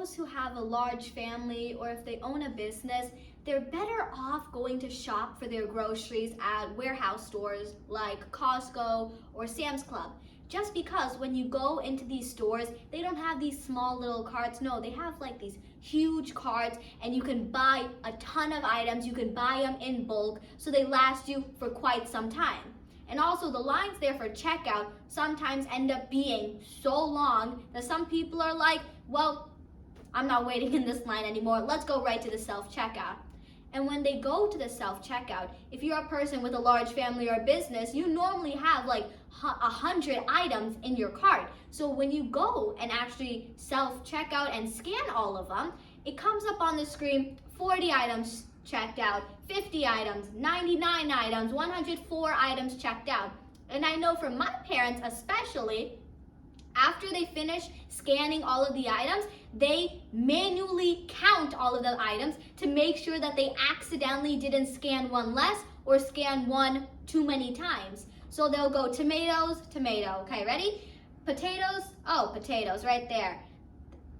those who have a large family or if they own a business, they're better off going to shop for their groceries at warehouse stores like Costco or Sam's Club. Just because when you go into these stores, they don't have these small little carts. No, they have like these huge carts, and you can buy a ton of items. You can buy them in bulk, so they last you for quite some time. And also the lines there for checkout sometimes end up being so long that some people are like, well, I'm not waiting in this line anymore. Let's go right to the self-checkout. And when they go to the self-checkout, if you're a person with a large family or business, you normally have like 100 items in your cart. So when you go and actually self-checkout and scan all of them, it comes up on the screen, 40 items checked out, 50 items, 99 items, 104 items checked out. And I know from my parents especially, after they finish scanning all of the items, they manually count all of the items to make sure that they accidentally didn't scan one less or scan one too many times. So they'll go tomatoes, tomato. Okay, ready? Potatoes, oh, potatoes right there.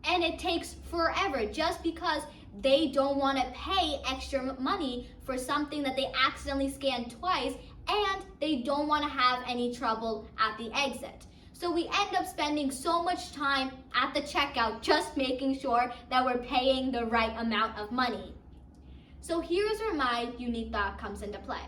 And it takes forever just because they don't want to pay extra money for something that they accidentally scanned twice, and they don't want to have any trouble at the exit. So we end up spending so much time at the checkout just making sure that we're paying the right amount of money. So here's where my unique thought comes into play.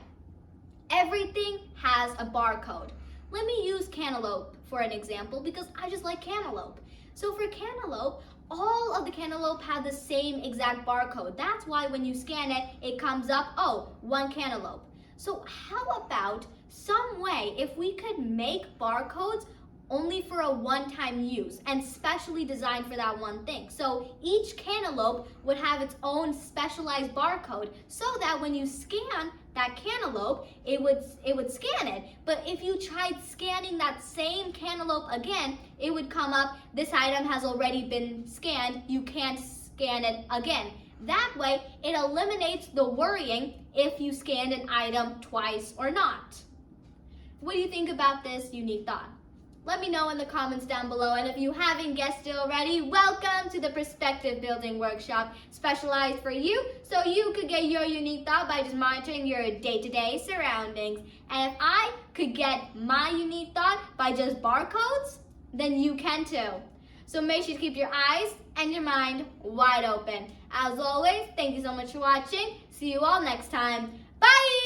Everything has a barcode. Let me use cantaloupe for an example because I just like cantaloupe. So for cantaloupe, all of the cantaloupe have the same exact barcode. That's why when you scan it, it comes up, oh, one cantaloupe. So how about some way if we could make barcodes only for a one-time use and specially designed for that one thing. So each cantaloupe would have its own specialized barcode so that when you scan that cantaloupe, it would scan it. But if you tried scanning that same cantaloupe again, it would come up, this item has already been scanned, you can't scan it again. That way, it eliminates the worrying if you scanned an item twice or not. What do you think about this unique thought? Let me know in the comments down below, and if you haven't guessed it already, welcome to the Perspective Building Workshop, specialized for you, so you could get your unique thought by just monitoring your day-to-day surroundings. And if I could get my unique thought by just barcodes, then you can too. So make sure to keep your eyes and your mind wide open. As always, thank you so much for watching. See you all next time. Bye!